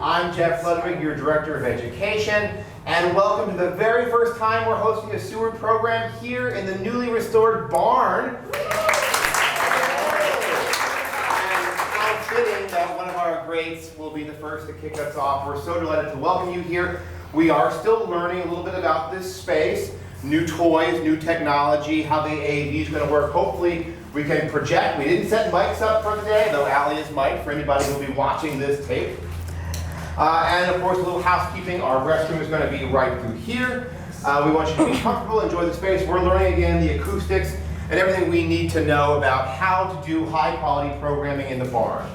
I'm Jeff Ludwig, your Director of Education, and welcome to the very first time we're hosting a Seward program here in the newly restored barn. And how fitting that one of our greats will be the first to kick us off. We're so delighted to welcome you here. We are still learning a little bit about this space, new toys, new technology, how the AV is going to work. Hopefully we can project. We didn't set mics up for today, though Allie is mic for anybody who will be watching this tape. And of course, a little housekeeping. Our restroom is going to be right through here. We want you to be comfortable, enjoy the space. We're learning again the acoustics and everything we need to know about how to do high quality programming in the barn.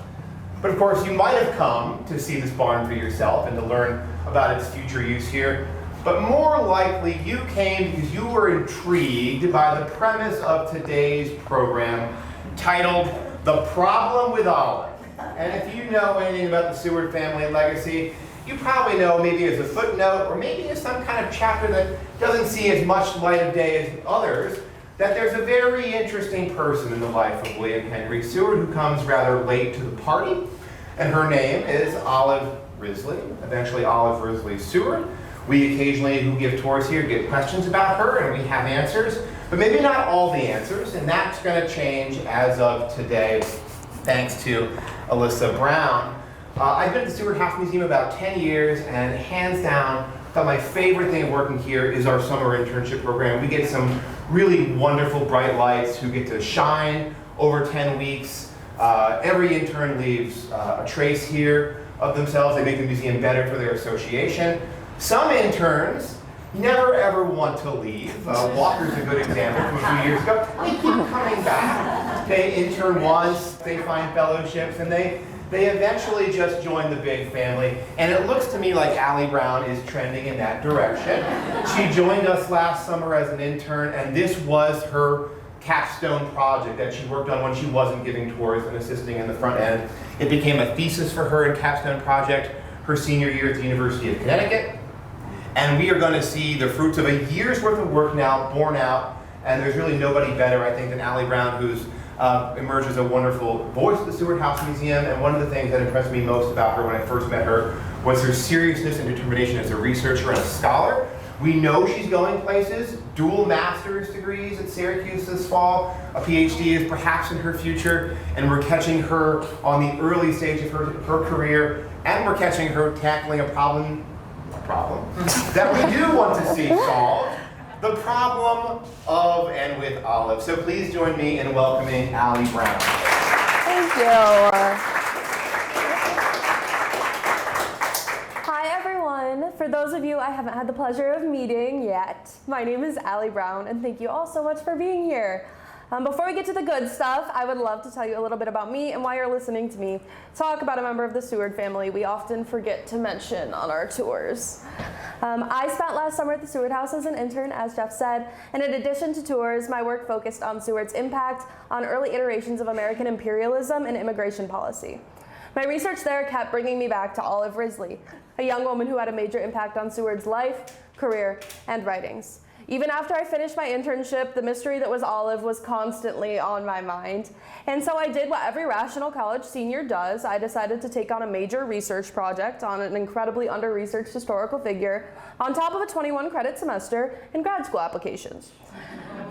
But of course, you might have come to see this barn for yourself and to learn about its future use here. But more likely, you came because you were intrigued by the premise of today's program titled The Problem with Olive. And if you know anything about the Seward family legacy, you probably know maybe as a footnote or maybe as some kind of chapter that doesn't see as much light of day as others, that there's a very interesting person in the life of William Henry Seward who comes rather late to the party. And her name is Olive Risley, eventually Olive Risley-Seward. We occasionally, who give tours here, get questions about her, and we have answers, but maybe not all the answers, and that's going to change as of today, thanks to Alyssa Brown. I've been at the Seward House Museum about 10 years, and hands down, thought my favorite thing working here is our summer internship program. We get some really wonderful bright lights who get to shine over 10 weeks. Every intern leaves a trace here of themselves. They make the museum better for their association. Some interns never ever want to leave. Walker's a good example from a few years ago. They keep coming back. They intern once, they find fellowships, and they eventually just join the big family. And it looks to me like Alyssa Brown is trending in that direction. She joined us last summer as an intern, and this was her capstone project that she worked on when she wasn't giving tours and assisting in the front end. It became a thesis for her in capstone project her senior year at the University of Connecticut. And we are going to see the fruits of a year's worth of work now borne out. And there's really nobody better, I think, than Alyssa Brown, who's emerged as a wonderful voice at the Seward House Museum. And one of the things that impressed me most about her when I first met her was her seriousness and determination as a researcher and a scholar. We know she's going places, dual master's degrees at Syracuse this fall. A PhD is perhaps in her future. And we're catching her on the early stage of her career. And we're catching her tackling a problem that we do want to see solved, the problem of and with Olive. So please join me in welcoming Alyssa Brown. Thank you. Hi everyone. For those of you I haven't had the pleasure of meeting yet, my name is Alyssa Brown, and thank you all so much for being here. Before we get to the good stuff, I would love to tell you a little bit about me and why you're listening to me talk about a member of the Seward family we often forget to mention on our tours. I spent last summer at the Seward House as an intern, as Jeff said, and in addition to tours, my work focused on Seward's impact on early iterations of American imperialism and immigration policy. My research there kept bringing me back to Olive Risley, a young woman who had a major impact on Seward's life, career, and writings. Even after I finished my internship, the mystery that was Olive was constantly on my mind. And so I did what every rational college senior does. I decided to take on a major research project on an incredibly under-researched historical figure on top of a 21-credit semester in grad school applications.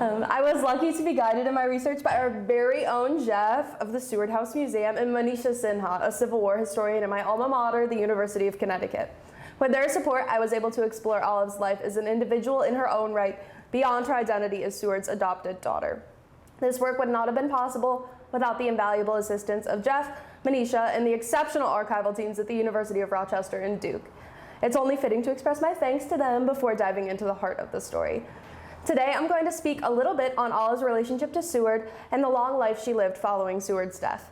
I was lucky to be guided in my research by our very own Jeff of the Seward House Museum and Manisha Sinha, a Civil War historian in my alma mater, the University of Connecticut. With their support, I was able to explore Olive's life as an individual in her own right, beyond her identity as Seward's adopted daughter. This work would not have been possible without the invaluable assistance of Jeff, Manisha, and the exceptional archival teams at the University of Rochester and Duke. It's only fitting to express my thanks to them before diving into the heart of the story. Today, I'm going to speak a little bit on Olive's relationship to Seward and the long life she lived following Seward's death.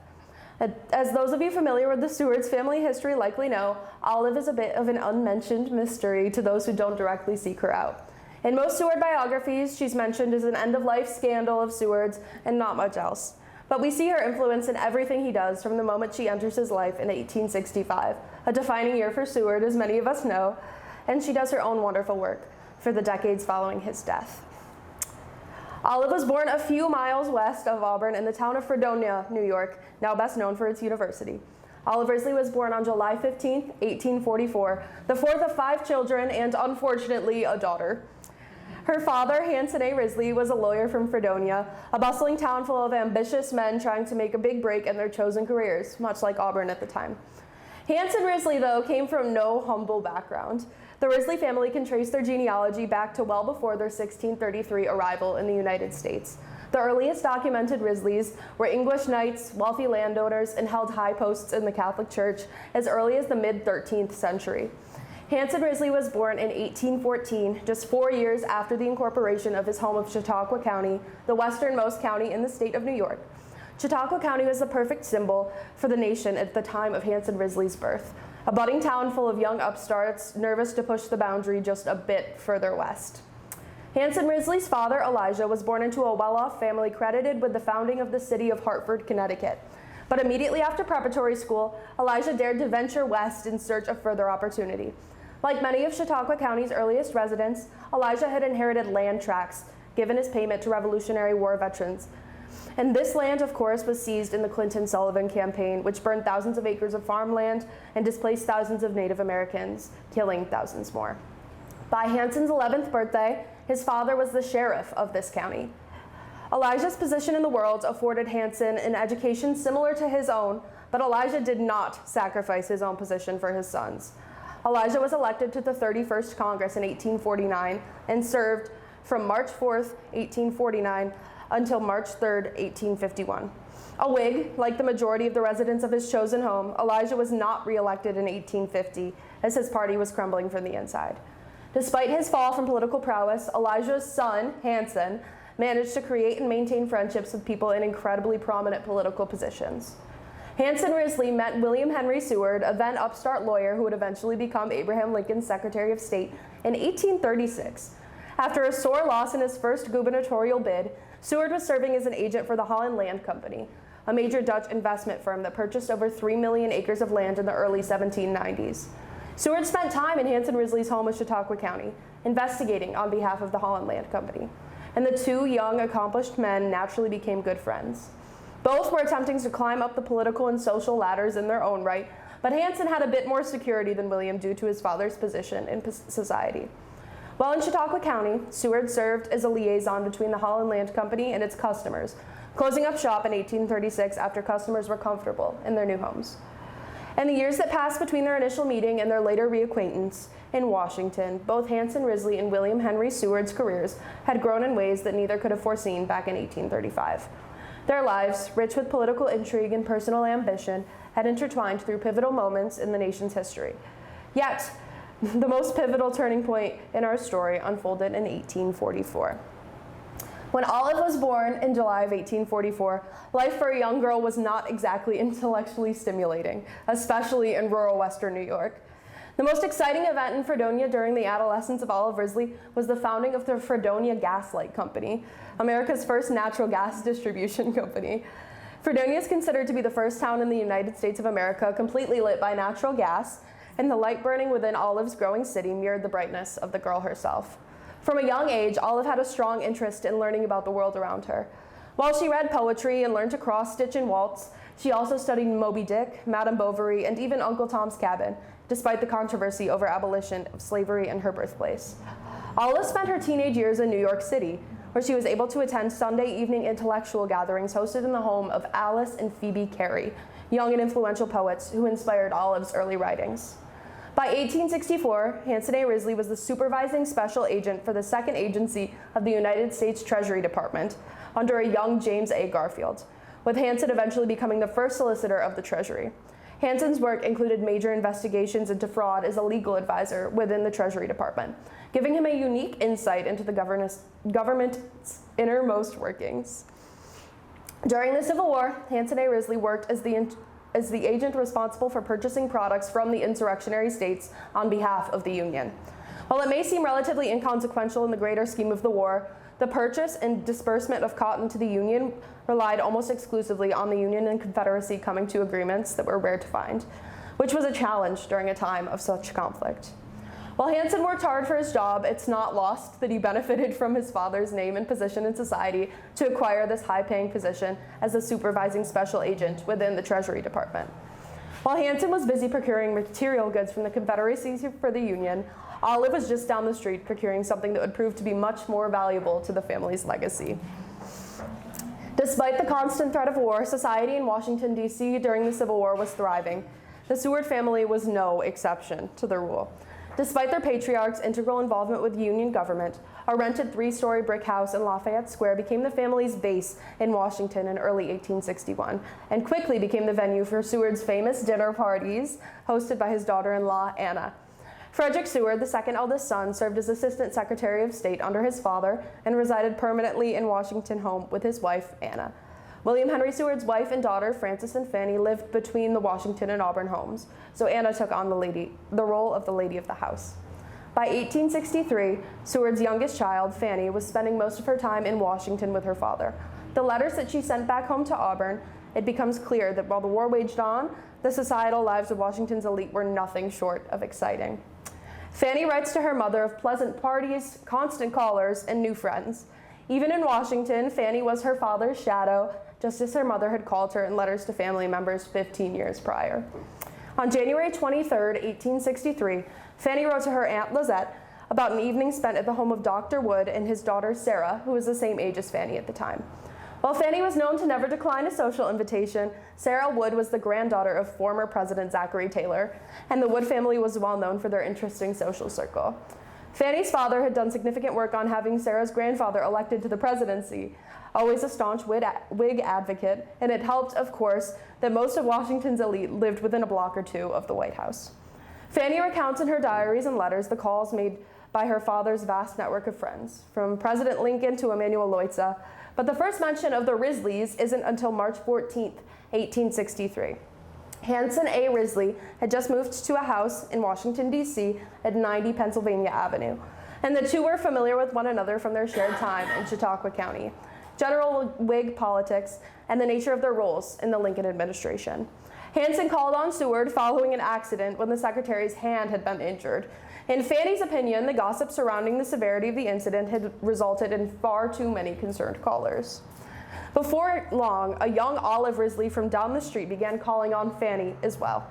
As those of you familiar with the Seward's family history likely know, Olive is a bit of an unmentioned mystery to those who don't directly seek her out. In most Seward biographies, she's mentioned as an end-of-life scandal of Seward's and not much else. But we see her influence in everything he does from the moment she enters his life in 1865, a defining year for Seward, as many of us know, and she does her own wonderful work for the decades following his death. Olive was born a few miles west of Auburn in the town of Fredonia, New York, now best known for its university. Olive Risley was born on July 15, 1844, the fourth of 5 children and, unfortunately, a daughter. Her father, Hanson A. Risley, was a lawyer from Fredonia, a bustling town full of ambitious men trying to make a big break in their chosen careers, much like Auburn at the time. Hanson Risley, though, came from no humble background. The Risley family can trace their genealogy back to well before their 1633 arrival in the United States. The earliest documented Risleys were English knights, wealthy landowners, and held high posts in the Catholic Church as early as the mid-13th century. Hanson Risley was born in 1814, just 4 years after the incorporation of his home of Chautauqua County, the westernmost county in the state of New York. Chautauqua County was the perfect symbol for the nation at the time of Hanson Risley's birth, a budding town full of young upstarts nervous to push the boundary just a bit further west. Hanson Risley's father, Elijah, was born into a well-off family credited with the founding of the city of Hartford, Connecticut. But immediately after preparatory school, Elijah dared to venture west in search of further opportunity. Like many of Chautauqua County's earliest residents, Elijah had inherited land tracts given as payment to Revolutionary War veterans. And this land, of course, was seized in the Clinton-Sullivan campaign, which burned thousands of acres of farmland and displaced thousands of Native Americans, killing thousands more. By Hanson's 11th birthday, his father was the sheriff of this county. Elijah's position in the world afforded Hanson an education similar to his own, but Elijah did not sacrifice his own position for his son's. Elijah was elected to the 31st Congress in 1849 and served from March 4th, 1849 until March 3rd, 1851. A Whig, like the majority of the residents of his chosen home, Elijah was not re-elected in 1850 as his party was crumbling from the inside. Despite his fall from political prowess, Elijah's son, Hanson, managed to create and maintain friendships with people in incredibly prominent political positions. Hanson Risley met William Henry Seward, a then upstart lawyer who would eventually become Abraham Lincoln's Secretary of State, in 1836. After a sore loss in his first gubernatorial bid, Seward was serving as an agent for the Holland Land Company, a major Dutch investment firm that purchased over 3 million acres of land in the early 1790s. Seward spent time in Hanson Risley's home of Chautauqua County, investigating on behalf of the Holland Land Company, and the two young, accomplished men naturally became good friends. Both were attempting to climb up the political and social ladders in their own right, but Hanson had a bit more security than William due to his father's position in society. While in Chautauqua County, Seward served as a liaison between the Holland Land Company and its customers, closing up shop in 1836 after customers were comfortable in their new homes. In the years that passed between their initial meeting and their later reacquaintance in Washington, both Hanson Risley and William Henry Seward's careers had grown in ways that neither could have foreseen back in 1835. Their lives, rich with political intrigue and personal ambition, had intertwined through pivotal moments in the nation's history. Yet, the most pivotal turning point in our story unfolded in 1844. When Olive was born in July of 1844, life for a young girl was not exactly intellectually stimulating, especially in rural Western New York. The most exciting event in Fredonia during the adolescence of Olive Risley was the founding of the Fredonia Gas Light Company, America's first natural gas distribution company. Fredonia is considered to be the first town in the United States of America completely lit by natural gas, and the light burning within Olive's growing city mirrored the brightness of the girl herself. From a young age, Olive had a strong interest in learning about the world around her. While she read poetry and learned to cross-stitch and waltz, she also studied Moby Dick, Madame Bovary, and even Uncle Tom's Cabin, despite the controversy over abolition of slavery in her birthplace. Olive spent her teenage years in New York City, where she was able to attend Sunday evening intellectual gatherings hosted in the home of Alice and Phoebe Cary, young and influential poets who inspired Olive's early writings. By 1864, Hanson A. Risley was the supervising special agent for the second agency of the United States Treasury Department under a young James A. Garfield, with Hanson eventually becoming the first solicitor of the Treasury. Hanson's work included major investigations into fraud as a legal advisor within the Treasury Department, giving him a unique insight into the government's innermost workings. During the Civil War, Hanson A. Risley worked as the agent responsible for purchasing products from the insurrectionary states on behalf of the Union. While it may seem relatively inconsequential in the greater scheme of the war, the purchase and disbursement of cotton to the Union relied almost exclusively on the Union and Confederacy coming to agreements that were rare to find, which was a challenge during a time of such conflict. While Hanson worked hard for his job, it's not lost that he benefited from his father's name and position in society to acquire this high-paying position as a supervising special agent within the Treasury Department. While Hanson was busy procuring material goods from the Confederacy for the Union, Olive was just down the street procuring something that would prove to be much more valuable to the family's legacy. Despite the constant threat of war, society in Washington, D.C. during the Civil War was thriving. The Seward family was no exception to the rule. Despite their patriarch's integral involvement with Union government, a rented 3-story brick house in Lafayette Square became the family's base in Washington in early 1861, and quickly became the venue for Seward's famous dinner parties, hosted by his daughter-in-law, Anna. Frederick Seward, the second eldest son, served as Assistant Secretary of State under his father and resided permanently in Washington home with his wife, Anna. William Henry Seward's wife and daughter, Frances and Fanny, lived between the Washington and Auburn homes, so Anna took on the role of the lady of the house. By 1863, Seward's youngest child, Fanny, was spending most of her time in Washington with her father. The letters that she sent back home to Auburn, it becomes clear that while the war waged on, the societal lives of Washington's elite were nothing short of exciting. Fanny writes to her mother of pleasant parties, constant callers, and new friends. Even in Washington, Fanny was her father's shadow, just as her mother had called her in letters to family members 15 years prior. On January 23, 1863, Fanny wrote to her Aunt Lizette about an evening spent at the home of Dr. Wood and his daughter Sarah, who was the same age as Fanny at the time. While Fanny was known to never decline a social invitation, Sarah Wood was the granddaughter of former President Zachary Taylor, and the Wood family was well known for their interesting social circle. Fanny's father had done significant work on having Sarah's grandfather elected to the presidency, always a staunch Whig advocate, and it helped, of course, that most of Washington's elite lived within a block or two of the White House. Fanny recounts in her diaries and letters the calls made by her father's vast network of friends, from President Lincoln to Emanuel Leutze, but the first mention of the Risleys isn't until March 14, 1863. Hanson A. Risley had just moved to a house in Washington, D.C. at 90 Pennsylvania Avenue, and the two were familiar with one another from their shared time in Chautauqua County, general Whig politics, and the nature of their roles in the Lincoln administration. Hanson called on Seward following an accident when the secretary's hand had been injured. In Fanny's opinion, the gossip surrounding the severity of the incident had resulted in far too many concerned callers. Before long, a young Olive Risley from down the street began calling on Fanny as well.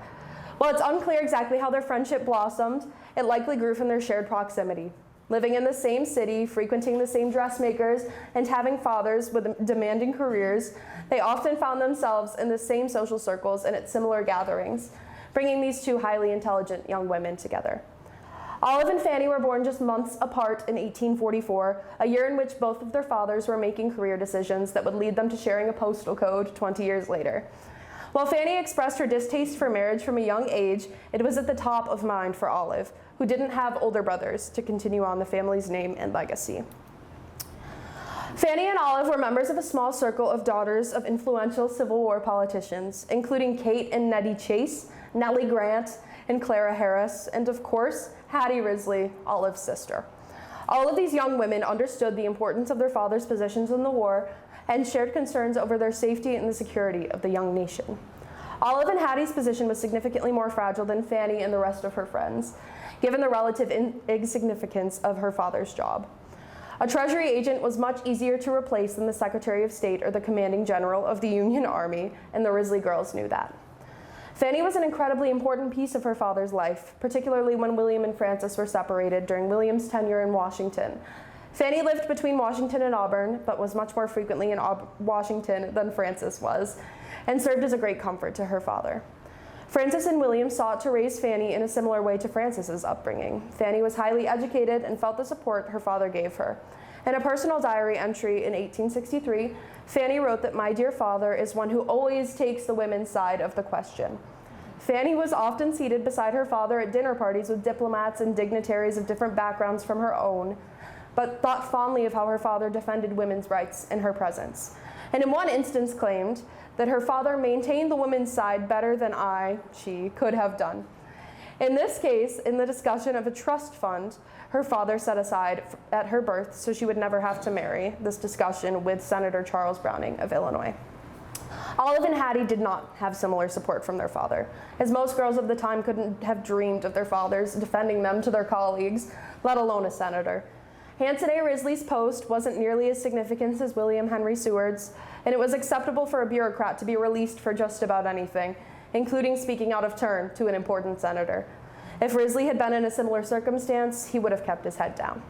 While it's unclear exactly how their friendship blossomed, it likely grew from their shared proximity. Living in the same city, frequenting the same dressmakers, and having fathers with demanding careers, they often found themselves in the same social circles and at similar gatherings, bringing these two highly intelligent young women together. Olive and Fanny were born just months apart in 1844, a year in which both of their fathers were making career decisions that would lead them to sharing a postal code 20 years later. While Fanny expressed her distaste for marriage from a young age, it was at the top of mind for Olive, who didn't have older brothers to continue on the family's name and legacy. Fanny and Olive were members of a small circle of daughters of influential Civil War politicians, including Kate and Nettie Chase, Nellie Grant, and Clara Harris, and of course, Hattie Risley, Olive's sister. All of these young women understood the importance of their father's positions in the war and shared concerns over their safety and the security of the young nation. Olive and Hattie's position was significantly more fragile than Fanny and the rest of her friends, given the relative insignificance of her father's job. A Treasury agent was much easier to replace than the Secretary of State or the commanding general of the Union Army, and the Risley girls knew that. Fanny was an incredibly important piece of her father's life, particularly when William and Frances were separated during William's tenure in Washington. Fanny lived between Washington and Auburn, but was much more frequently in Washington than Frances was, and served as a great comfort to her father. Frances and William sought to raise Fanny in a similar way to Frances's upbringing. Fanny was highly educated and felt the support her father gave her. In a personal diary entry in 1863, Fanny wrote that "My dear father is one who always takes the women's side of the question." Fanny was often seated beside her father at dinner parties with diplomats and dignitaries of different backgrounds from her own, but thought fondly of how her father defended women's rights in her presence, and in one instance claimed that her father maintained the women's side better than she could have done. In this case, in the discussion of a trust fund her father set aside at her birth so she would never have to marry, this discussion with Senator Charles Browning of Illinois. Olive and Hattie did not have similar support from their father, as most girls of the time couldn't have dreamed of their fathers defending them to their colleagues, let alone a senator. Hanson A. Risley's post wasn't nearly as significant as William Henry Seward's, and it was acceptable for a bureaucrat to be released for just about anything. including speaking out of turn to an important senator. If Risley had been in a similar circumstance, he would have kept his head down.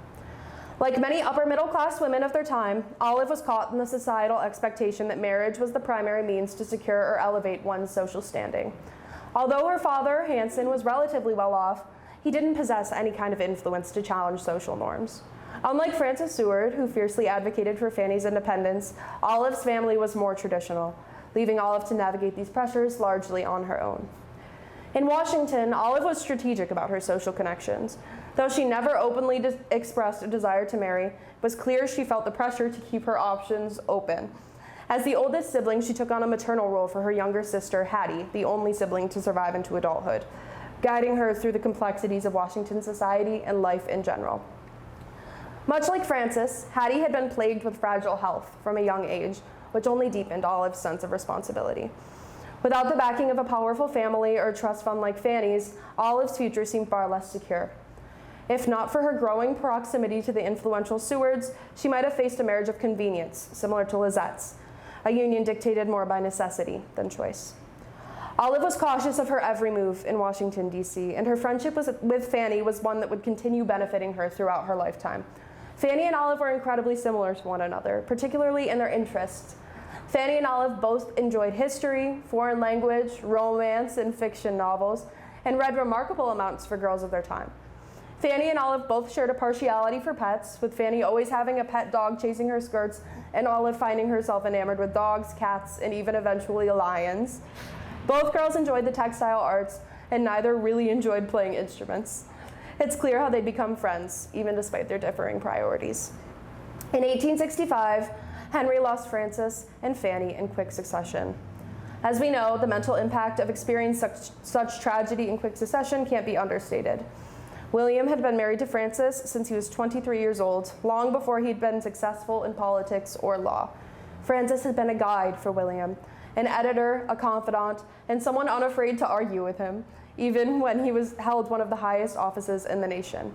Like many upper-middle-class women of their time, Olive was caught in the societal expectation that marriage was the primary means to secure or elevate one's social standing. Although her father, Hanson, was relatively well off, he didn't possess any kind of influence to challenge social norms. Unlike Frances Seward, who fiercely advocated for Fanny's independence, Olive's family was more traditional, leaving Olive to navigate these pressures largely on her own. In Washington, Olive was strategic about her social connections. Though she never openly expressed a desire to marry, it was clear she felt the pressure to keep her options open. As the oldest sibling, she took on a maternal role for her younger sister, Hattie, the only sibling to survive into adulthood, guiding her through the complexities of Washington society and life in general. Much like Frances, Hattie had been plagued with fragile health from a young age, which only deepened Olive's sense of responsibility. Without the backing of a powerful family or trust fund like Fanny's, Olive's future seemed far less secure. If not for her growing proximity to the influential Sewards, she might have faced a marriage of convenience, similar to Lizette's, a union dictated more by necessity than choice. Olive was cautious of her every move in Washington, D.C., and her friendship with Fanny was one that would continue benefiting her throughout her lifetime. Fanny and Olive were incredibly similar to one another, particularly in their interests. Fanny and Olive both enjoyed history, foreign language, romance, and fiction novels, and read remarkable amounts for girls of their time. Fanny and Olive both shared a partiality for pets, with Fanny always having a pet dog chasing her skirts, and Olive finding herself enamored with dogs, cats, and even eventually lions. Both girls enjoyed the textile arts, and neither really enjoyed playing instruments. It's clear how they'd become friends, even despite their differing priorities. In 1865, Henry lost Frances and Fanny in quick succession. As we know, the mental impact of experiencing such tragedy in quick succession can't be understated. William had been married to Frances since he was 23 years old, long before he'd been successful in politics or law. Frances had been a guide for William, an editor, a confidant, and someone unafraid to argue with him, even when he held one of the highest offices in the nation.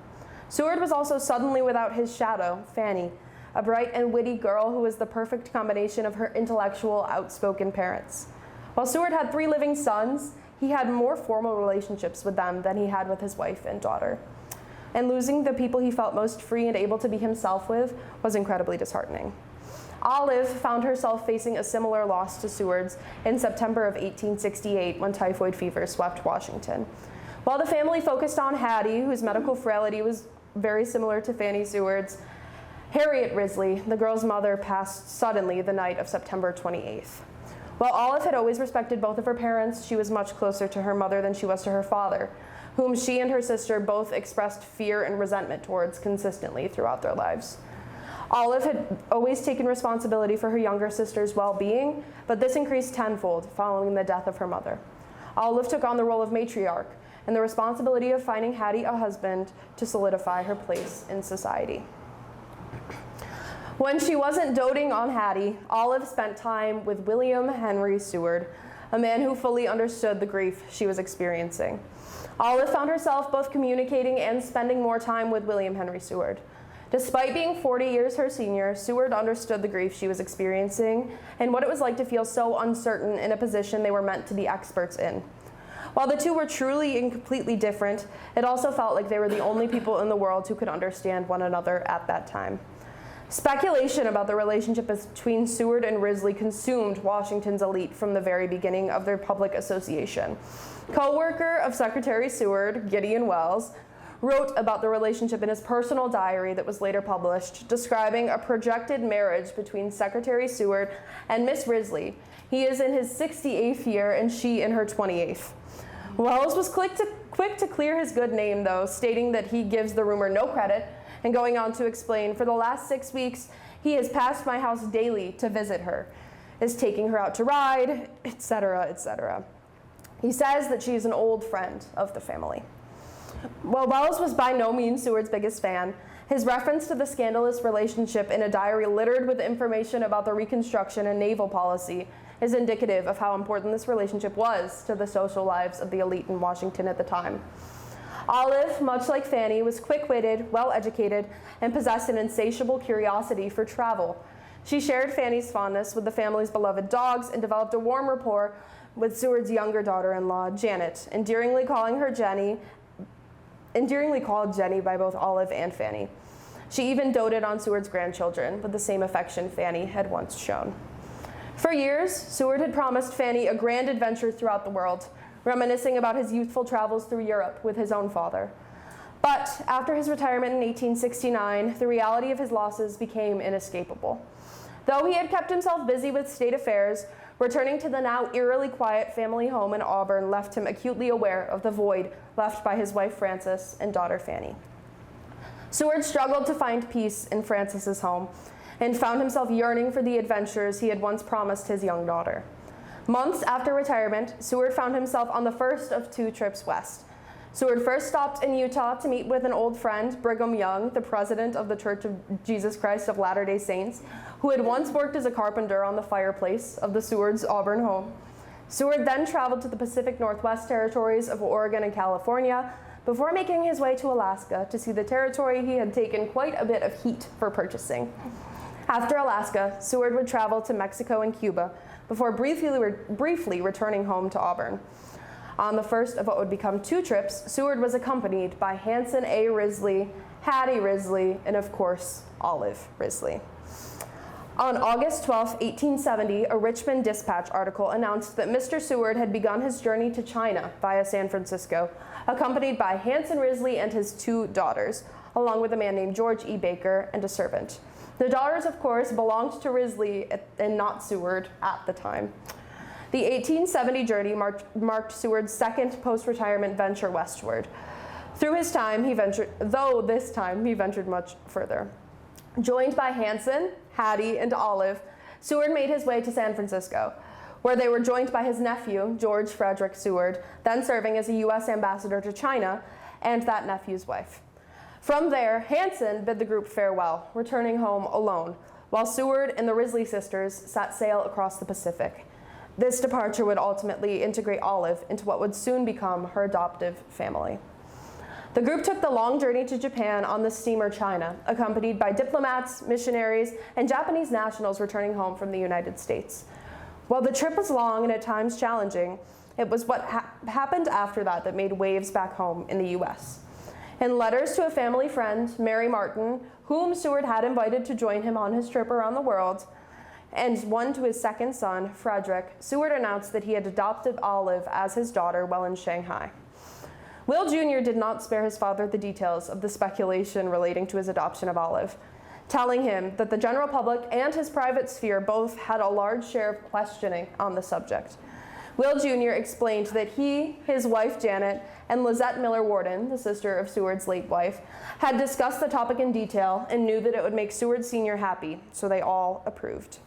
Seward was also suddenly without his shadow, Fanny, a bright and witty girl who was the perfect combination of her intellectual, outspoken parents. While Seward had 3 living sons, he had more formal relationships with them than he had with his wife and daughter. And losing the people he felt most free and able to be himself with was incredibly disheartening. Olive found herself facing a similar loss to Seward's in September of 1868 when typhoid fever swept Washington. While the family focused on Hattie, whose medical frailty was very similar to Fanny Seward's, Harriet Risley, the girl's mother, passed suddenly the night of September 28th. While Olive had always respected both of her parents, she was much closer to her mother than she was to her father, whom she and her sister both expressed fear and resentment towards consistently throughout their lives. Olive had always taken responsibility for her younger sister's well-being, but this increased tenfold following the death of her mother. Olive took on the role of matriarch and the responsibility of finding Hattie a husband to solidify her place in society. When she wasn't doting on Hattie, Olive spent time with William Henry Seward, a man who fully understood the grief she was experiencing. Olive found herself both communicating and spending more time with William Henry Seward. Despite being 40 years her senior, Seward understood the grief she was experiencing and what it was like to feel so uncertain in a position they were meant to be experts in. While the two were truly and completely different, it also felt like they were the only people in the world who could understand one another at that time. Speculation about the relationship between Seward and Risley consumed Washington's elite from the very beginning of their public association. Co-worker of Secretary Seward, Gideon Wells, wrote about the relationship in his personal diary that was later published, describing a projected marriage between Secretary Seward and Miss Risley. He is in his 68th year and she in her 28th. Wells was quick to clear his good name, though, stating that he gives the rumor no credit, and going on to explain, for the last 6 weeks, he has passed my house daily to visit her, is taking her out to ride, etc., etc. He says that she is an old friend of the family. While Wells was by no means Seward's biggest fan, his reference to the scandalous relationship in a diary littered with information about the Reconstruction and naval policy is indicative of how important this relationship was to the social lives of the elite in Washington at the time. Olive, much like Fanny, was quick-witted, well-educated, and possessed an insatiable curiosity for travel. She shared Fanny's fondness with the family's beloved dogs and developed a warm rapport with Seward's younger daughter-in-law, Janet, endearingly called Jenny by both Olive and Fanny. She even doted on Seward's grandchildren with the same affection Fanny had once shown. For years, Seward had promised Fanny a grand adventure throughout the world, reminiscing about his youthful travels through Europe with his own father. But after his retirement in 1869, the reality of his losses became inescapable. Though he had kept himself busy with state affairs, returning to the now eerily quiet family home in Auburn left him acutely aware of the void left by his wife Frances and daughter Fanny. Seward struggled to find peace in Frances's home and found himself yearning for the adventures he had once promised his young daughter. Months after retirement, Seward found himself on the first of 2 trips west. Seward first stopped in Utah to meet with an old friend, Brigham Young, the president of the Church of Jesus Christ of Latter-day Saints, who had once worked as a carpenter on the fireplace of the Seward's Auburn home. Seward then traveled to the Pacific Northwest territories of Oregon and California before making his way to Alaska to see the territory he had taken quite a bit of heat for purchasing. After Alaska, Seward would travel to Mexico and Cuba before briefly returning home to Auburn. On the first of what would become 2 trips, Seward was accompanied by Hanson A. Risley, Hattie Risley, and of course, Olive Risley. On August 12, 1870, a Richmond Dispatch article announced that Mr. Seward had begun his journey to China via San Francisco, accompanied by Hanson Risley and his 2 daughters, along with a man named George E. Baker and a servant. The daughters, of course, belonged to Risley and not Seward at the time. The 1870 journey marked Seward's second post-retirement venture westward. This time he ventured much further. Joined by Hanson, Hattie, and Olive, Seward made his way to San Francisco, where they were joined by his nephew, George Frederick Seward, then serving as a U.S. ambassador to China, and that nephew's wife. From there, Hanson bid the group farewell, returning home alone, while Seward and the Risley sisters set sail across the Pacific. This departure would ultimately integrate Olive into what would soon become her adoptive family. The group took the long journey to Japan on the steamer China, accompanied by diplomats, missionaries, and Japanese nationals returning home from the United States. While the trip was long and at times challenging, it was what happened after that made waves back home in the U.S. In letters to a family friend, Mary Martin, whom Seward had invited to join him on his trip around the world, and one to his second son, Frederick, Seward announced that he had adopted Olive as his daughter while in Shanghai. Will Jr. did not spare his father the details of the speculation relating to his adoption of Olive, telling him that the general public and his private sphere both had a large share of questioning on the subject. Will Jr. explained that he, his wife Janet, and Lizette Miller Warden, the sister of Seward's late wife, had discussed the topic in detail and knew that it would make Seward Sr. happy, so they all approved.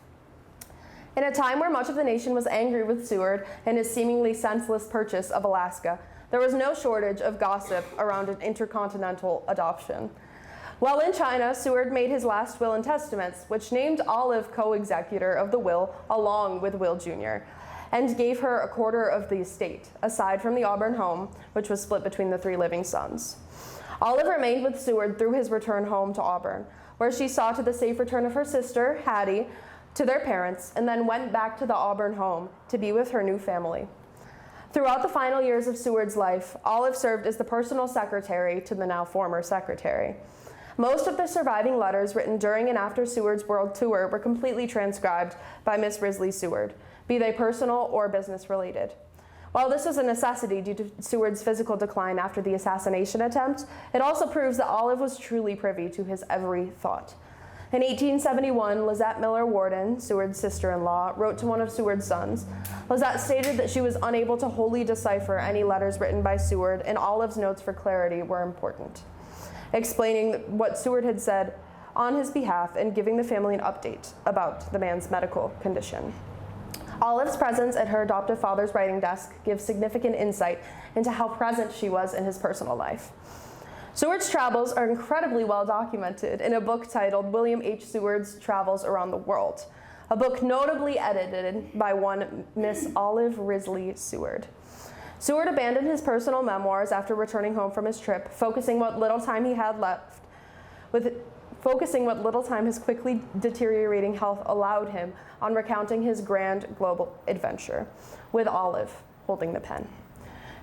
In a time where much of the nation was angry with Seward and his seemingly senseless purchase of Alaska, there was no shortage of gossip around an intercontinental adoption. While in China, Seward made his last will and testaments, which named Olive co-executor of the will along with Will Jr., and gave her a quarter of the estate, aside from the Auburn home, which was split between the 3 living sons. Olive remained with Seward through his return home to Auburn, where she saw to the safe return of her sister, Hattie, to their parents, and then went back to the Auburn home to be with her new family. Throughout the final years of Seward's life, Olive served as the personal secretary to the now former secretary. Most of the surviving letters written during and after Seward's world tour were completely transcribed by Miss Risley-Seward, be they personal or business related. While this was a necessity due to Seward's physical decline after the assassination attempt, it also proves that Olive was truly privy to his every thought. In 1871, Lizette Miller Warden, Seward's sister-in-law, wrote to one of Seward's sons. Lizette stated that she was unable to wholly decipher any letters written by Seward, and Olive's notes for clarity were important, explaining what Seward had said on his behalf and giving the family an update about the man's medical condition. Olive's presence at her adoptive father's writing desk gives significant insight into how present she was in his personal life. Seward's travels are incredibly well documented in a book titled William H. Seward's Travels Around the World, a book notably edited by one Miss Olive Risley-Seward. Seward abandoned his personal memoirs after returning home from his trip, focusing what little time he had left focusing what little time his quickly deteriorating health allowed him on recounting his grand global adventure, with Olive holding the pen.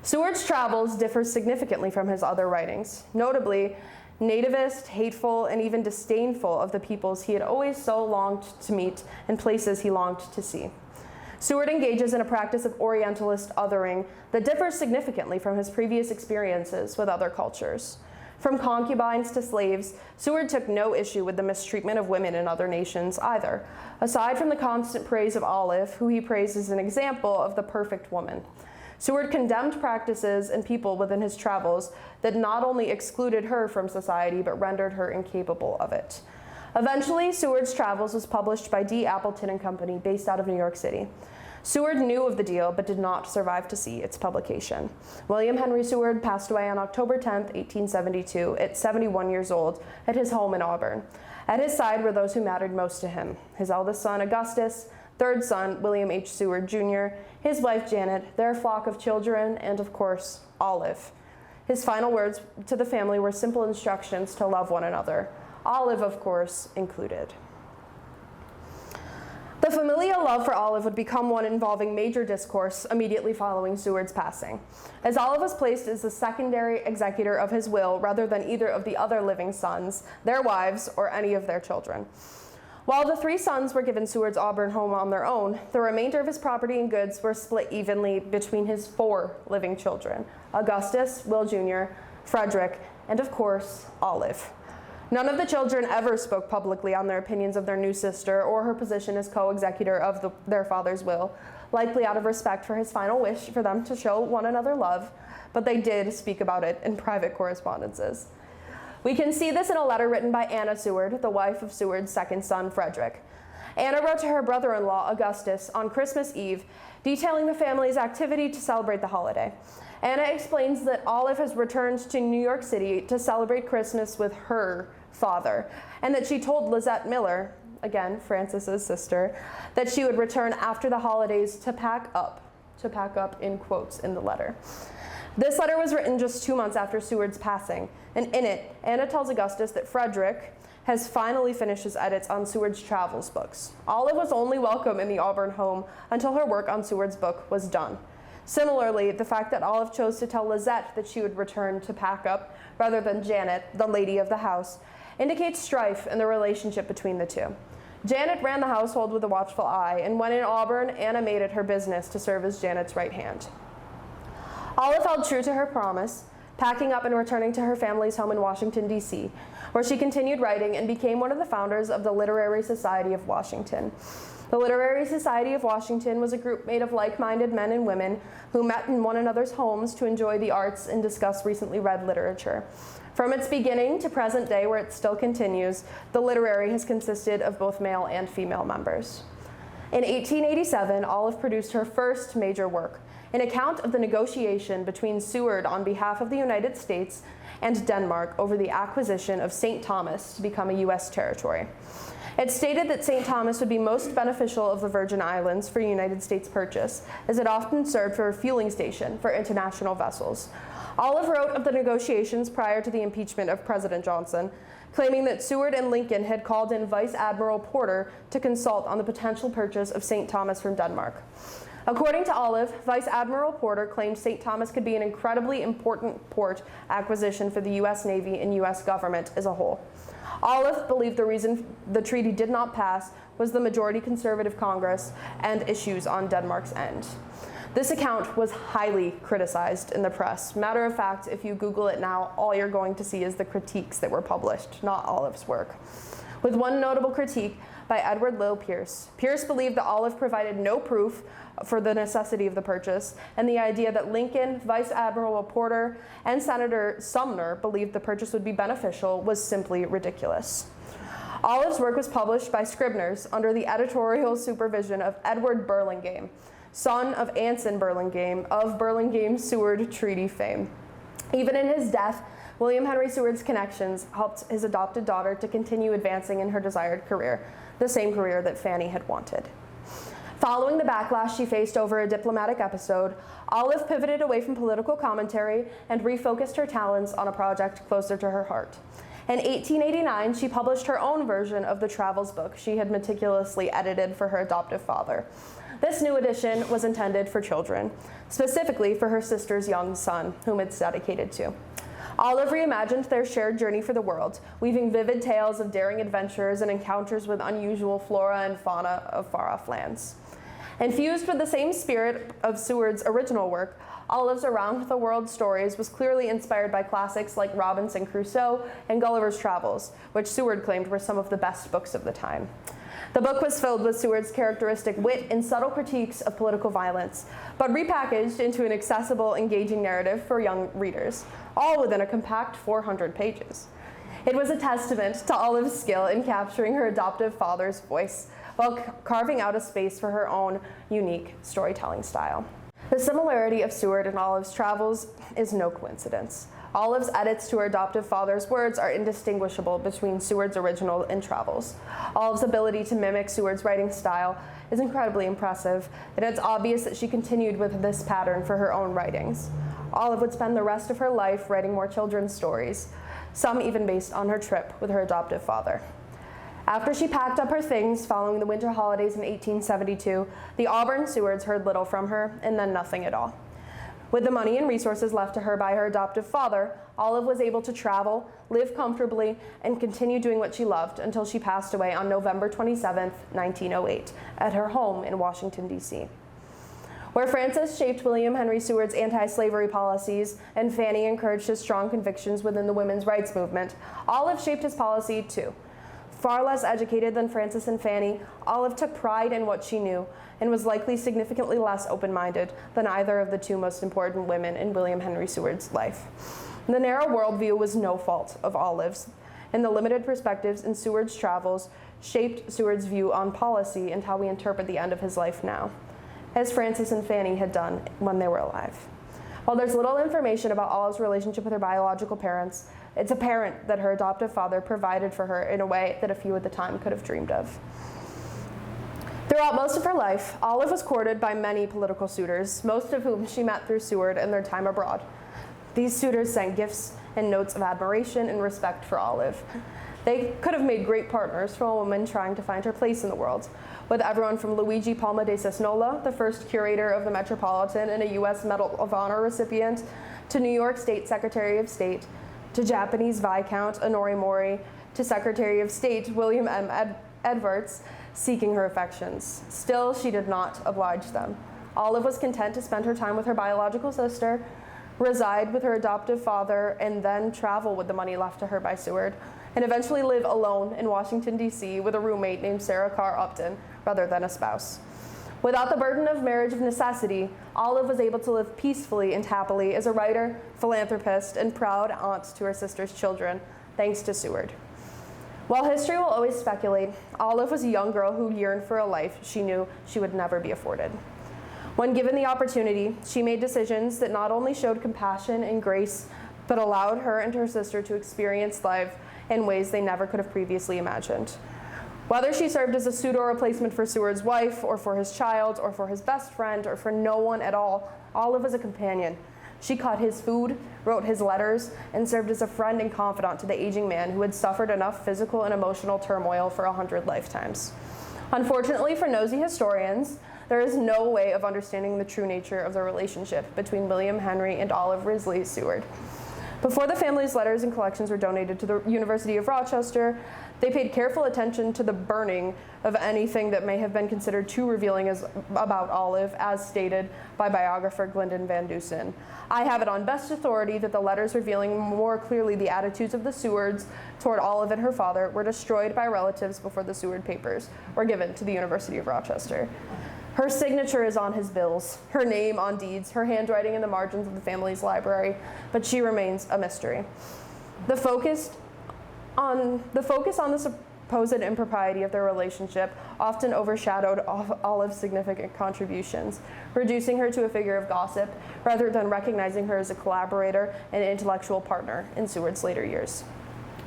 Seward's travels differ significantly from his other writings, notably nativist, hateful, and even disdainful of the peoples he had always so longed to meet and places he longed to see. Seward engages in a practice of Orientalist othering that differs significantly from his previous experiences with other cultures. From concubines to slaves, Seward took no issue with the mistreatment of women in other nations either, aside from the constant praise of Olive, who he praised as an example of the perfect woman. Seward condemned practices and people within his travels that not only excluded her from society, but rendered her incapable of it. Eventually, Seward's Travels was published by D. Appleton and Company, based out of New York City. Seward knew of the deal, but did not survive to see its publication. William Henry Seward passed away on October 10, 1872, at 71 years old, at his home in Auburn. At his side were those who mattered most to him: his eldest son, Augustus, third son, William H. Seward, Jr., his wife, Janet, their flock of children, and, of course, Olive. His final words to the family were simple instructions to love one another, Olive, of course, included. The familial love for Olive would become one involving major discourse immediately following Seward's passing, as Olive was placed as the secondary executor of his will rather than either of the other living sons, their wives, or any of their children. While the three sons were given Seward's Auburn home on their own, the remainder of his property and goods were split evenly between his four living children: Augustus, Will Jr., Frederick, and of course, Olive. None of the children ever spoke publicly on their opinions of their new sister or her position as co-executor of their father's will, likely out of respect for his final wish for them to show one another love, but they did speak about it in private correspondences. We can see this in a letter written by Anna Seward, the wife of Seward's second son, Frederick. Anna wrote to her brother-in-law, Augustus, on Christmas Eve, detailing the family's activity to celebrate the holiday. Anna explains that Olive has returned to New York City to celebrate Christmas with her father, and that she told Lizette Miller, again, Francis's sister, that she would return after the holidays to pack up in quotes in the letter. This letter was written just 2 months after Seward's passing, and in it, Anna tells Augustus that Frederick has finally finished his edits on Seward's Travels books. Olive was only welcome in the Auburn home until her work on Seward's book was done. Similarly, the fact that Olive chose to tell Lizette that she would return to pack up rather than Janet, the lady of the house, indicates strife in the relationship between the two. Janet ran the household with a watchful eye, and when in Auburn, Anna made it her business to serve as Janet's right hand. Olive held true to her promise, packing up and returning to her family's home in Washington, D.C., where she continued writing and became one of the founders of the Literary Society of Washington. The Literary Society of Washington was a group made of like-minded men and women who met in one another's homes to enjoy the arts and discuss recently read literature. From its beginning to present day, where it still continues, the Literary has consisted of both male and female members. In 1887, Olive produced her first major work, an account of the negotiation between Seward on behalf of the United States and Denmark over the acquisition of St. Thomas to become a U.S. territory. It stated that St. Thomas would be most beneficial of the Virgin Islands for United States purchase, as it often served for a fueling station for international vessels. Olive wrote of the negotiations prior to the impeachment of President Johnson, claiming that Seward and Lincoln had called in Vice Admiral Porter to consult on the potential purchase of St. Thomas from Denmark. According to Olive, Vice Admiral Porter claimed St. Thomas could be an incredibly important port acquisition for the U.S. Navy and U.S. government as a whole. Olive believed the reason the treaty did not pass was the majority conservative Congress and issues on Denmark's end. This account was highly criticized in the press. Matter of fact, if you Google it now, all you're going to see is the critiques that were published, not Olive's work. With one notable critique by Edward Lill Pierce. Pierce believed that Olive provided no proof for the necessity of the purchase, and the idea that Lincoln, Vice Admiral Porter, and Senator Sumner believed the purchase would be beneficial was simply ridiculous. Olive's work was published by Scribners under the editorial supervision of Edward Burlingame, son of Anson Burlingame of Burlingame-Seward Treaty fame. Even in his death, William Henry Seward's connections helped his adopted daughter to continue advancing in her desired career, the same career that Fanny had wanted. Following the backlash she faced over a diplomatic episode, Olive pivoted away from political commentary and refocused her talents on a project closer to her heart. In 1889, she published her own version of the travels book she had meticulously edited for her adoptive father. This new edition was intended for children, specifically for her sister's young son, whom it's dedicated to. Olive reimagined their shared journey for the world, weaving vivid tales of daring adventures and encounters with unusual flora and fauna of far-off lands. Infused with the same spirit of Seward's original work, Olive's around-the-world stories was clearly inspired by classics like Robinson Crusoe and Gulliver's Travels, which Seward claimed were some of the best books of the time. The book was filled with Seward's characteristic wit and subtle critiques of political violence, but repackaged into an accessible, engaging narrative for young readers, all within a compact 400 pages. It was a testament to Olive's skill in capturing her adoptive father's voice, while carving out a space for her own unique storytelling style. The similarity of Seward and Olive's travels is no coincidence. Olive's edits to her adoptive father's words are indistinguishable between Seward's original and travels. Olive's ability to mimic Seward's writing style is incredibly impressive, and it's obvious that she continued with this pattern for her own writings. Olive would spend the rest of her life writing more children's stories, some even based on her trip with her adoptive father. After she packed up her things following the winter holidays in 1872, the Auburn Sewards heard little from her, and then nothing at all. With the money and resources left to her by her adoptive father, Olive was able to travel, live comfortably, and continue doing what she loved until she passed away on November 27, 1908, at her home in Washington, D.C. Where Frances shaped William Henry Seward's anti-slavery policies and Fanny encouraged his strong convictions within the women's rights movement, Olive shaped his policy too. Far less educated than Frances and Fanny, Olive took pride in what she knew and was likely significantly less open-minded than either of the two most important women in William Henry Seward's life. The narrow worldview was no fault of Olive's, and the limited perspectives in Seward's travels shaped Seward's view on policy and how we interpret the end of his life now, as Frances and Fanny had done when they were alive. While there's little information about Olive's relationship with her biological parents, it's apparent that her adoptive father provided for her in a way that a few at the time could have dreamed of. Throughout most of her life, Olive was courted by many political suitors, most of whom she met through Seward and their time abroad. These suitors sent gifts and notes of admiration and respect for Olive. They could have made great partners for a woman trying to find her place in the world, with everyone from Luigi Palma de Cesnola, the first curator of the Metropolitan and a U.S. Medal of Honor recipient, to New York State Secretary of State, to Japanese Viscount Honori Mori, to Secretary of State William M. Edwards, seeking her affections. Still, she did not oblige them. Olive was content to spend her time with her biological sister, reside with her adoptive father, and then travel with the money left to her by Seward, and eventually live alone in Washington, D.C. with a roommate named Sarah Carr Upton, rather than a spouse. Without the burden of marriage of necessity, Olive was able to live peacefully and happily as a writer, philanthropist, and proud aunt to her sister's children, thanks to Seward. While history will always speculate, Olive was a young girl who yearned for a life she knew she would never be afforded. When given the opportunity, she made decisions that not only showed compassion and grace, but allowed her and her sister to experience life in ways they never could have previously imagined. Whether she served as a pseudo-replacement for Seward's wife, or for his child, or for his best friend, or for no one at all, Olive was a companion. She cut his food, wrote his letters, and served as a friend and confidant to the aging man who had suffered enough physical and emotional turmoil for 100 lifetimes. Unfortunately for nosy historians, there is no way of understanding the true nature of the relationship between William Henry and Olive Risley-Seward. Before the family's letters and collections were donated to the University of Rochester, they paid careful attention to the burning of anything that may have been considered too revealing about Olive, as stated by biographer Glendon Van Dusen. I have it on best authority that the letters revealing more clearly the attitudes of the Sewards toward Olive and her father were destroyed by relatives before the Seward papers were given to the University of Rochester. Her signature is on his bills, her name on deeds, her handwriting in the margins of the family's library, but she remains a mystery. The focus on the supposed impropriety of their relationship often overshadowed Olive's significant contributions, reducing her to a figure of gossip rather than recognizing her as a collaborator and intellectual partner in Seward's later years.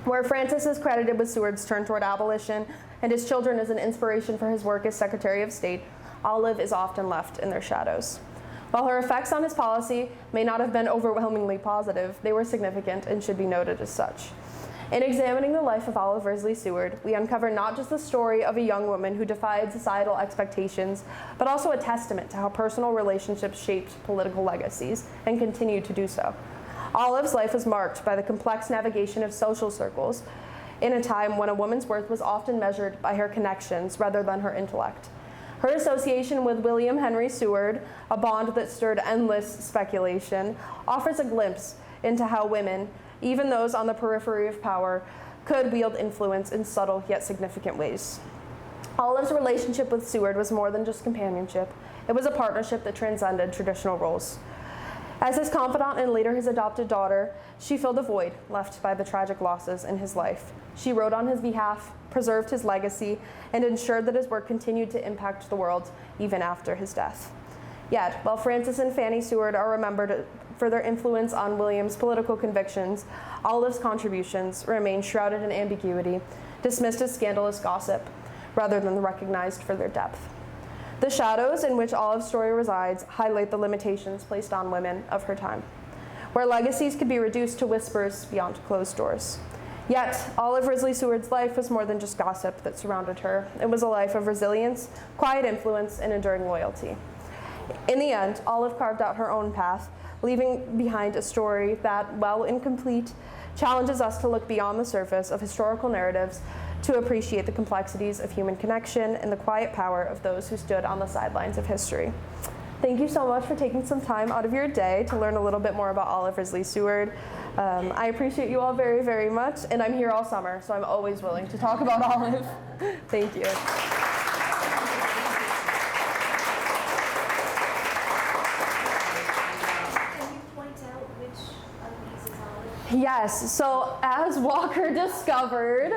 Where Frances is credited with Seward's turn toward abolition and his children as an inspiration for his work as Secretary of State, Olive is often left in their shadows. While her effects on his policy may not have been overwhelmingly positive, they were significant and should be noted as such. In examining the life of Olive Risley-Seward, we uncover not just the story of a young woman who defied societal expectations, but also a testament to how personal relationships shaped political legacies and continue to do so. Olive's life was marked by the complex navigation of social circles in a time when a woman's worth was often measured by her connections rather than her intellect. Her association with William Henry Seward, a bond that stirred endless speculation, offers a glimpse into how women, even those on the periphery of power, could wield influence in subtle yet significant ways. Olive's relationship with Seward was more than just companionship. It was a partnership that transcended traditional roles. As his confidant and later his adopted daughter, she filled a void left by the tragic losses in his life. She wrote on his behalf, preserved his legacy, and ensured that his work continued to impact the world even after his death. Yet, while Frances and Fanny Seward are remembered for their influence on William's political convictions, Olive's contributions remain shrouded in ambiguity, dismissed as scandalous gossip, rather than recognized for their depth. The shadows in which Olive's story resides highlight the limitations placed on women of her time, where legacies could be reduced to whispers beyond closed doors. Yet, Olive Risley-Seward's life was more than just gossip that surrounded her. It was a life of resilience, quiet influence, and enduring loyalty. In the end, Olive carved out her own path, leaving behind a story that, while incomplete, challenges us to look beyond the surface of historical narratives to appreciate the complexities of human connection and the quiet power of those who stood on the sidelines of history. Thank you so much for taking some time out of your day to learn a little bit more about Olive Risley-Seward. I appreciate you all very, very much, and I'm here all summer, so I'm always willing to talk about Olive. Thank you. Yes, so as Walker discovered,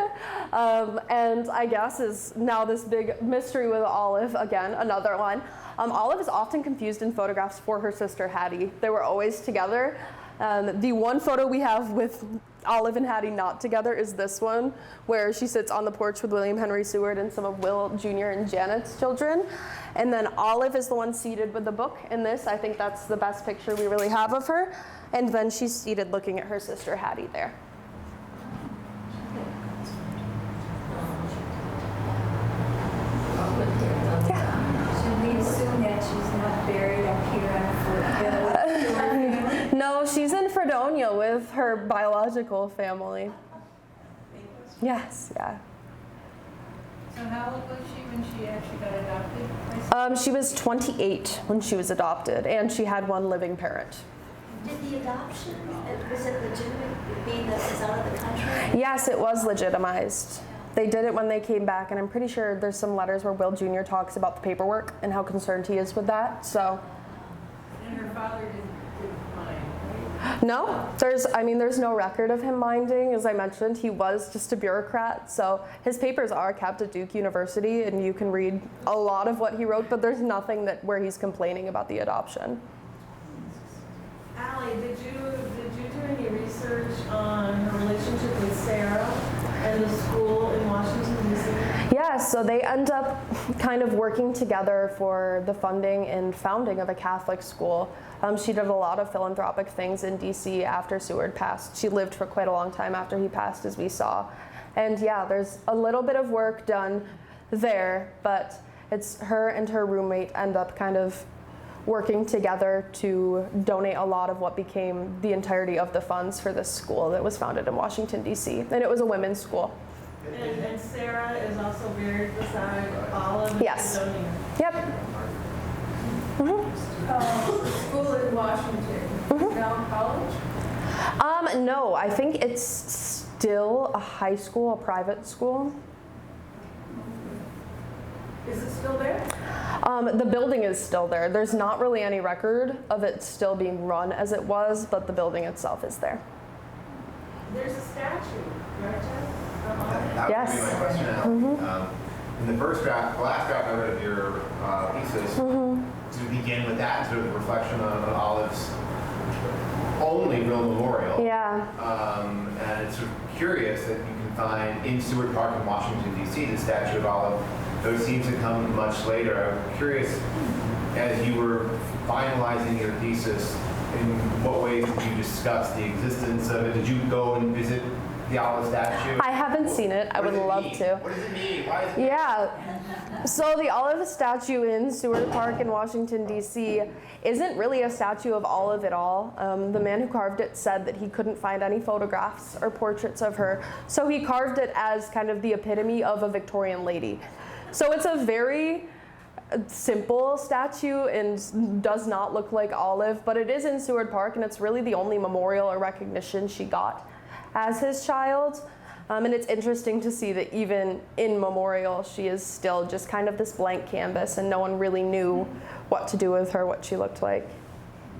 and I guess is now this big mystery with Olive, again, another one, Olive is often confused in photographs for her sister Hattie. They were always together. The one photo we have with Olive and Hattie not together is this one, where she sits on the porch with William Henry Seward and some of Will Jr. and Janet's children. And then Olive is the one seated with the book in this. I think that's the best picture we really have of her. And then she's seated looking at her sister Hattie there. Should we assume that she's not buried up here on Fort Hill? No, she's in Fredonia with her biological family. Yes, yeah. So how old was she when she actually got adopted? She was 28 when she was adopted, and she had one living parent. Did the adoption, was it legitimate, being that it's out of the country? Yes, it was legitimized. They did it when they came back, and I'm pretty sure there's some letters where Will Jr. talks about the paperwork and how concerned he is with that. So. And her father didn't mind, right? No, there's no record of him minding. As I mentioned, he was just a bureaucrat. So his papers are kept at Duke University, and you can read a lot of what he wrote, but there's nothing where he's complaining about the adoption. Allie, did you do any research on her relationship with Sarah and the school in Washington, D.C.? Yeah, so they end up kind of working together for the funding and founding of a Catholic school. She did a lot of philanthropic things in D.C. after Seward passed. She lived for quite a long time after he passed, as we saw. And yeah, there's a little bit of work done there, but it's her and her roommate end up kind of working together to donate a lot of what became the entirety of the funds for this school that was founded in Washington, D.C. And it was a womenmen's school. And Sarah is also buried beside Olive. Yes. Fredonia. Yep. The school in Washington, is now college? No, I think it's still a high school, a private school. Is it still there? The building is still there. There's not really any record of it still being run as it was, but the building itself is there. There's a statue, right, Jeff? That Yes. would be my question now. In the last draft I read of your thesis, to begin with that sort of reflection on Olive's only real memorial. Yeah. And it's sort of curious that you can find in Seward Park in Washington, D.C., the statue of Olive. Those seem to come much later. I'm curious, as you were finalizing your thesis, in what ways did you discuss the existence of it? Did you go and visit the Olive statue? I haven't seen it. I would love to. What does it mean? Why is it? Yeah. So the Olive statue in Seward Park in Washington, D.C. isn't really a statue of Olive at all. The man who carved it said that he couldn't find any photographs or portraits of her. So he carved it as kind of the epitome of a Victorian lady. So it's a very simple statue and does not look like Olive, but it is in Seward Park, and it's really the only memorial or recognition she got as his child. And it's interesting to see that even in memorial, she is still just kind of this blank canvas, and no one really knew what to do with her, what she looked like.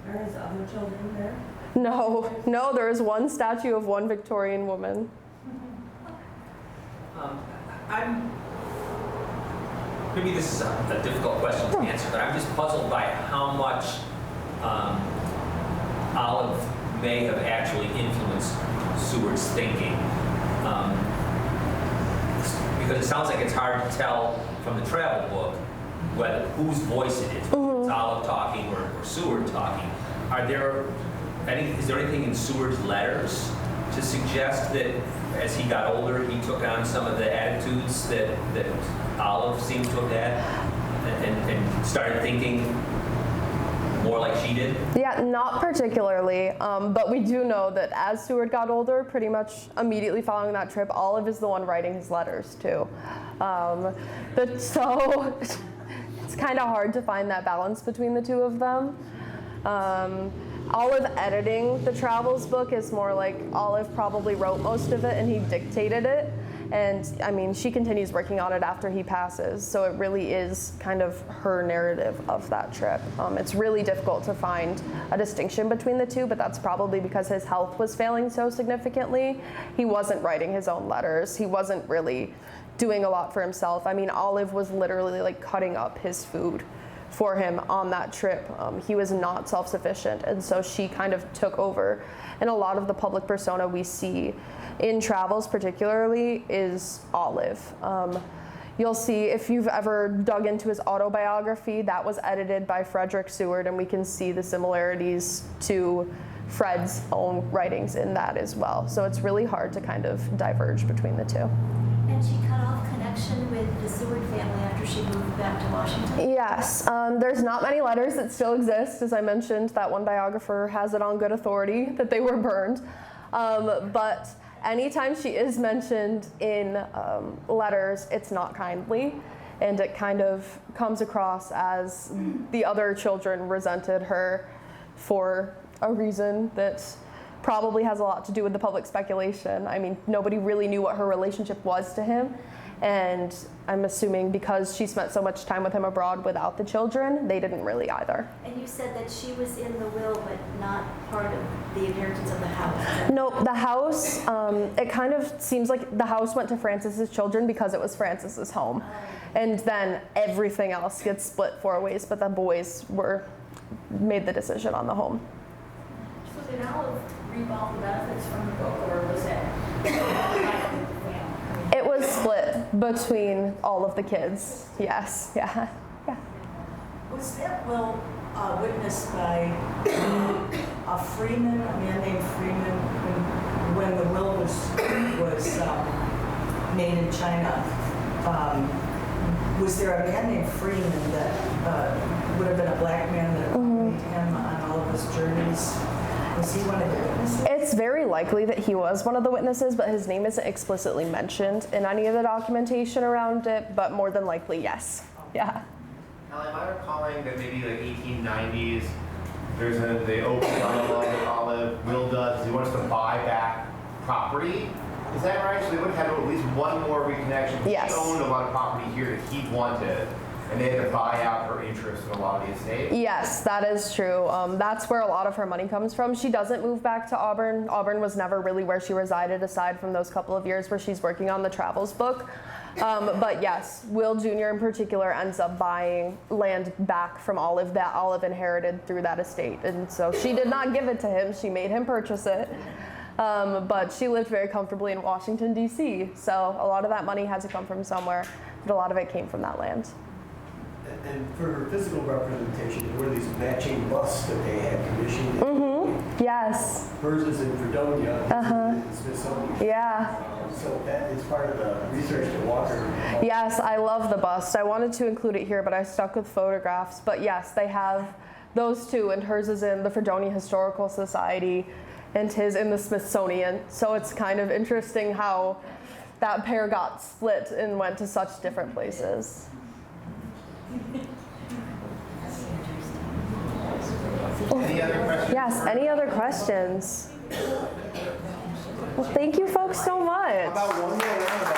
Are his other children there? No, there is one statue of one Victorian woman. Maybe this is a difficult question to answer, but I'm just puzzled by how much Olive may have actually influenced Seward's thinking. Because it sounds like it's hard to tell from the travel book whose voice it is, whether it's Olive talking or Seward talking. Is there anything in Seward's letters to suggest that as he got older, he took on some of the attitudes that Olive seems to have had and started thinking more like she did? Yeah, not particularly, but we do know that as Seward got older, pretty much immediately following that trip, Olive is the one writing his letters too. So it's kind of hard to find that balance between the two of them. Olive editing the travels book is more like Olive probably wrote most of it and he dictated it. And I mean, she continues working on it after he passes, so it really is kind of her narrative of that trip. It's really difficult to find a distinction between the two, but that's probably because his health was failing so significantly. He wasn't writing his own letters. He wasn't really doing a lot for himself. I mean, Olive was literally like cutting up his food for him on that trip. He was not self-sufficient, and so she kind of took over. And a lot of the public persona we see in travels particularly is Olive. You'll see, if you've ever dug into his autobiography, that was edited by Frederick Seward, and we can see the similarities to Fred's own writings in that as well. So it's really hard to kind of diverge between the two. And she cut off connection with the Seward family after she moved back to Washington? Yes, there's not many letters that still exist. As I mentioned, that one biographer has it on good authority that they were burned. But anytime she is mentioned in letters, it's not kindly, and it kind of comes across as the other children resented her for a reason that probably has a lot to do with the public speculation. I mean, nobody really knew what her relationship was to him, and I'm assuming because she spent so much time with him abroad without the children, they didn't really either. And you said that she was in the will, but not part of the inheritance of the house. Nope, the house, it kind of seems like the house went to Francis's children because it was Francis's home. And then everything else gets split 4 ways, but the boys made the decision on the home. So did Olive reap all the benefits from the book, or was it It was split between all of the kids, yes, yeah. Was that will witnessed by a Freeman, a man named Freeman, when the will was made in China? Was there a man named Freeman that would have been a black man that accompanied him on all of his journeys? Was he one of the witnesses? It's very likely that he was one of the witnesses, but his name isn't explicitly mentioned in any of the documentation around it, but more than likely, yes. Yeah. Now, am I recalling that maybe like 1890s, they open dialogue with Olive, Will does, he wants to buy back property? Is that right? So they would have had at least one more reconnection. Yes. He owned a lot of property here that he wanted, and they had to buy out her interest in a lot of the estate. Yes, that is true. That's where a lot of her money comes from. She doesn't move back to Auburn. Auburn was never really where she resided, aside from those couple of years where she's working on the travels book. But yes, Will Jr. in particular ends up buying land back from Olive that Olive inherited through that estate. And so she did not give it to him, she made him purchase it. But she lived very comfortably in Washington, D.C. So a lot of that money had to come from somewhere, but a lot of it came from that land. And for physical representation, there were these matching busts that they had commissioned. Yes. Hers is in Fredonia, in Smithsonian. Yeah. So that is part of the research that Walker. Yes, I love the bust. I wanted to include it here, but I stuck with photographs. But yes, they have those two, and hers is in the Fredonia Historical Society, and his in the Smithsonian. So it's kind of interesting how that pair got split and went to such different places. Any other questions? Yes, any other questions? Well, thank you folks so much. How about one more round of